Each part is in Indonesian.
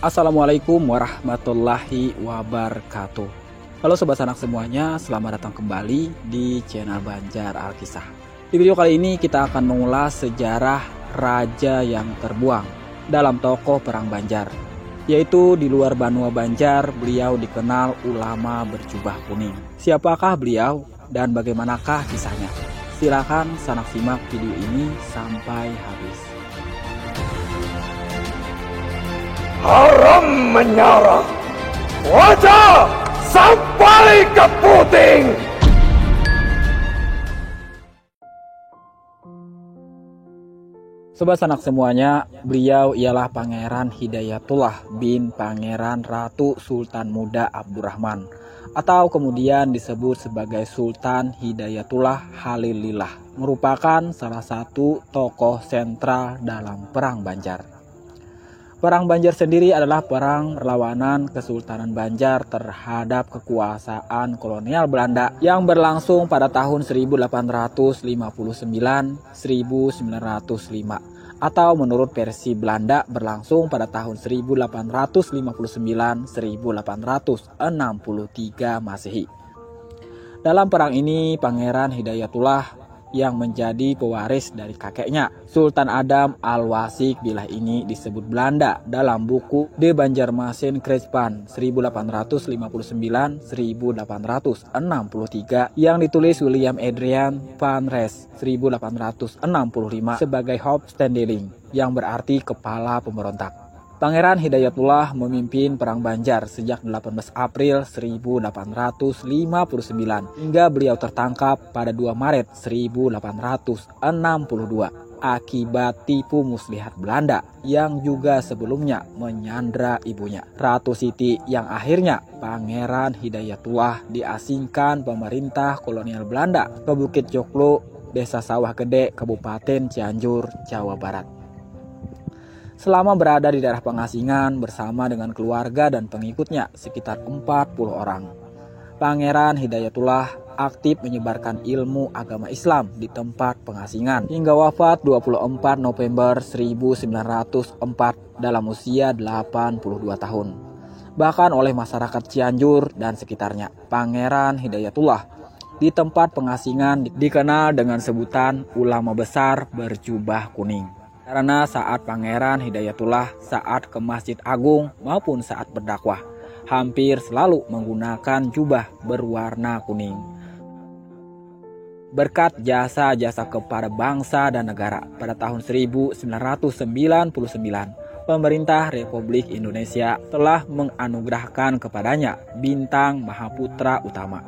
Assalamualaikum warahmatullahi wabarakatuh. Halo sobat sanak semuanya, selamat datang kembali di channel Banjar Alkisah. Di video kali ini kita akan mengulas sejarah raja yang terbuang dalam tokoh Perang Banjar, yaitu di luar Banua Banjar beliau dikenal ulama berjubah kuning. Siapakah beliau dan bagaimanakah kisahnya? Silakan sanak simak video ini sampai habis. Haram menyarah, wajah sampai ke puting. Sobat sanak semuanya, beliau ialah Pangeran Hidayatullah bin Pangeran Ratu Sultan Muda Abdurrahman, atau kemudian disebut sebagai Sultan Hidayatullah Khalilillah, merupakan salah satu tokoh sentral dalam Perang Banjar. Perang Banjar sendiri adalah perang perlawanan Kesultanan Banjar terhadap kekuasaan kolonial Belanda yang berlangsung pada tahun 1859-1905, atau menurut versi Belanda berlangsung pada tahun 1859-1863 Masehi. Dalam perang ini Pangeran Hidayatullah yang menjadi pewaris dari kakeknya, Sultan Adam Al-Wasik Billah ini disebut Belanda dalam buku De Banjarmasin Krijgspan 1859-1863 yang ditulis William Adrian van Rees 1865 sebagai Hoofdstendeling, yang berarti kepala pemberontak. Pangeran Hidayatullah memimpin Perang Banjar sejak 18 April 1859 hingga beliau tertangkap pada 2 Maret 1862 akibat tipu muslihat Belanda yang juga sebelumnya menyandra ibunya, Ratu Siti, yang akhirnya Pangeran Hidayatullah diasingkan pemerintah kolonial Belanda ke Bukit Joklo, Desa Sawah Gede, Kabupaten Cianjur, Jawa Barat. Selama berada di daerah pengasingan bersama dengan keluarga dan pengikutnya sekitar 40 orang, Pangeran Hidayatullah aktif menyebarkan ilmu agama Islam di tempat pengasingan hingga wafat 24 November 1904 dalam usia 82 tahun. Bahkan oleh masyarakat Cianjur dan sekitarnya, Pangeran Hidayatullah di tempat pengasingan dikenal dengan sebutan ulama besar berjubah kuning. Karena saat Pangeran Hidayatullah saat ke Masjid Agung maupun saat berdakwah, hampir selalu menggunakan jubah berwarna kuning. Berkat jasa-jasa kepada bangsa dan negara, pada tahun 1999, pemerintah Republik Indonesia telah menganugerahkan kepadanya bintang Mahaputra Utama.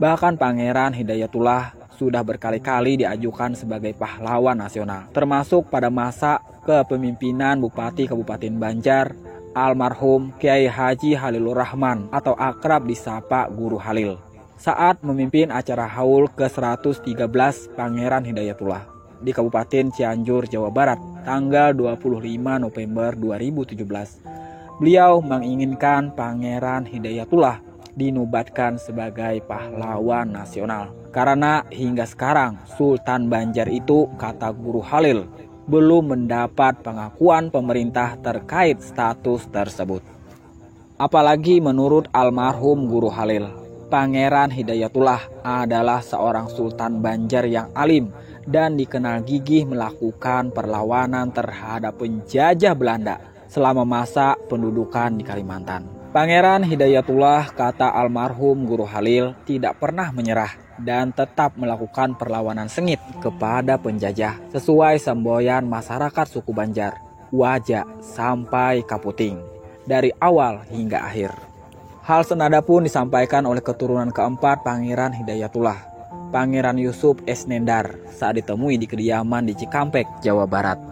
Bahkan Pangeran Hidayatullah sudah berkali-kali diajukan sebagai pahlawan nasional, termasuk pada masa kepemimpinan Bupati Kabupaten Banjar, almarhum Kiai Haji Halilur Rahman atau akrab disapa Guru Halil, saat memimpin acara haul ke-113 Pangeran Hidayatullah di Kabupaten Cianjur, Jawa Barat, tanggal 25 November 2017. Beliau menginginkan Pangeran Hidayatullah dinobatkan sebagai pahlawan nasional. Karena hingga sekarang Sultan Banjar itu, kata Guru Halil, belum mendapat pengakuan pemerintah terkait status tersebut. Apalagi menurut almarhum Guru Halil, Pangeran Hidayatullah adalah seorang Sultan Banjar yang alim dan dikenal gigih melakukan perlawanan terhadap penjajah Belanda selama masa pendudukan di Kalimantan. Pangeran Hidayatullah, kata almarhum Guru Halil, tidak pernah menyerah dan tetap melakukan perlawanan sengit kepada penjajah sesuai semboyan masyarakat suku Banjar, Wajah sampai Kaputing, dari awal hingga akhir. Hal senada pun disampaikan oleh keturunan keempat Pangeran Hidayatullah, Pangeran Yusuf S. Nendar, saat ditemui di kediaman di Cikampek, Jawa Barat.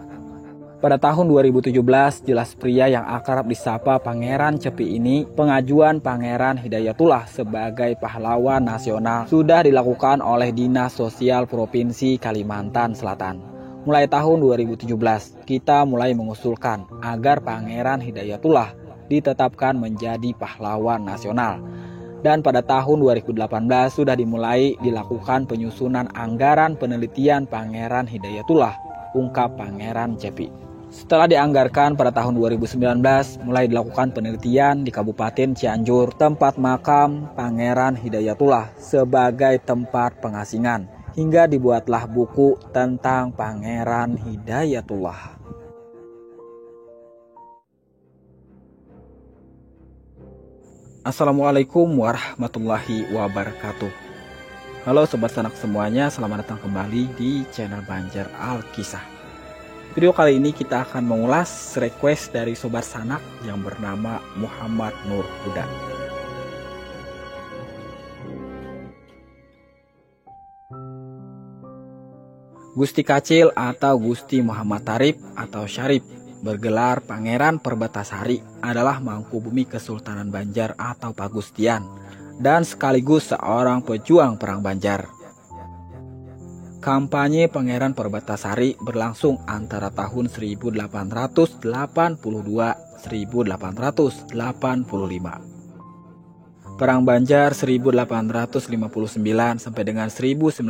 Pada tahun 2017, jelas pria yang akrab disapa Pangeran Cepi ini, pengajuan Pangeran Hidayatullah sebagai pahlawan nasional sudah dilakukan oleh Dinas Sosial Provinsi Kalimantan Selatan. Mulai tahun 2017, kita mulai mengusulkan agar Pangeran Hidayatullah ditetapkan menjadi pahlawan nasional. Dan pada tahun 2018 sudah dimulai dilakukan penyusunan anggaran penelitian Pangeran Hidayatullah, ungkap Pangeran Cepi. Setelah dianggarkan pada tahun 2019, mulai dilakukan penelitian di Kabupaten Cianjur, tempat makam Pangeran Hidayatullah sebagai tempat pengasingan, hingga dibuatlah buku tentang Pangeran Hidayatullah. Assalamualaikum warahmatullahi wabarakatuh. Halo Sobat Sanak semuanya, selamat datang kembali di channel Banjar Alkisah. Video kali ini kita akan mengulas request dari Sobat Sanak yang bernama Muhammad Nur Huda. Gusti Kacil atau Gusti Muhammad Tarib atau Syarif, bergelar Pangeran Perbatasari, adalah Mangkubumi Kesultanan Banjar atau Pagustian dan sekaligus seorang pejuang perang Banjar. Kampanye Pangeran Perbatasari berlangsung antara tahun 1882-1885. Perang Banjar 1859 sampai dengan 1905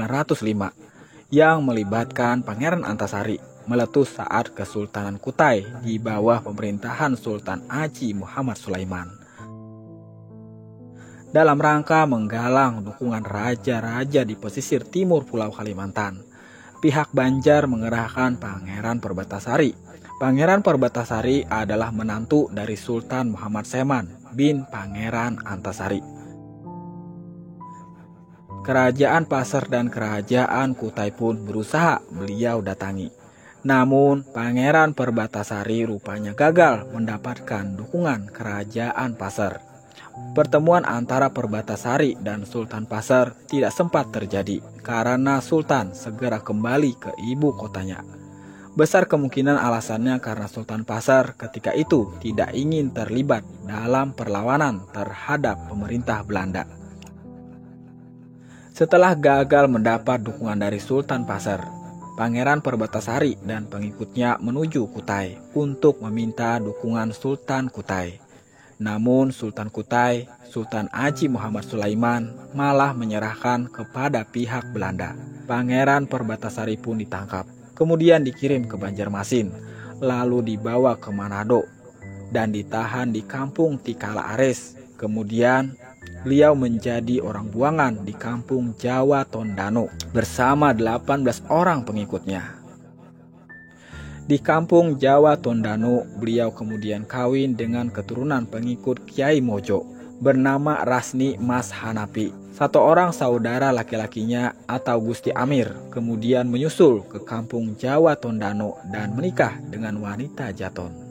yang melibatkan Pangeran Antasari meletus saat Kesultanan Kutai di bawah pemerintahan Sultan Haji Muhammad Sulaiman. Dalam rangka menggalang dukungan raja-raja di pesisir timur Pulau Kalimantan, pihak Banjar mengerahkan Pangeran Perbatasari. Pangeran Perbatasari adalah menantu dari Sultan Muhammad Seman bin Pangeran Antasari. Kerajaan Pasar dan Kerajaan Kutai pun berusaha beliau datangi. Namun Pangeran Perbatasari rupanya gagal mendapatkan dukungan Kerajaan Pasar. Pertemuan antara Perbatasari dan Sultan Pasar tidak sempat terjadi karena Sultan segera kembali ke ibu kotanya. Besar kemungkinan alasannya karena Sultan Pasar ketika itu tidak ingin terlibat dalam perlawanan terhadap pemerintah Belanda. Setelah gagal mendapat dukungan dari Sultan Pasar, Pangeran Perbatasari dan pengikutnya menuju Kutai untuk meminta dukungan Sultan Kutai. Namun Sultan Kutai, Sultan Haji Muhammad Sulaiman, malah menyerahkan kepada pihak Belanda. Pangeran Perbatasari pun ditangkap, kemudian dikirim ke Banjarmasin, lalu dibawa ke Manado dan ditahan di kampung Tikala Ares. Kemudian beliau menjadi orang buangan di kampung Jawa Tondano bersama 18 orang pengikutnya. Di kampung Jawa Tondano, beliau kemudian kawin dengan keturunan pengikut Kiai Mojo bernama Rasni Mas Hanapi. Satu orang saudara laki-lakinya atau Gusti Amir kemudian menyusul ke kampung Jawa Tondano dan menikah dengan wanita Jaton.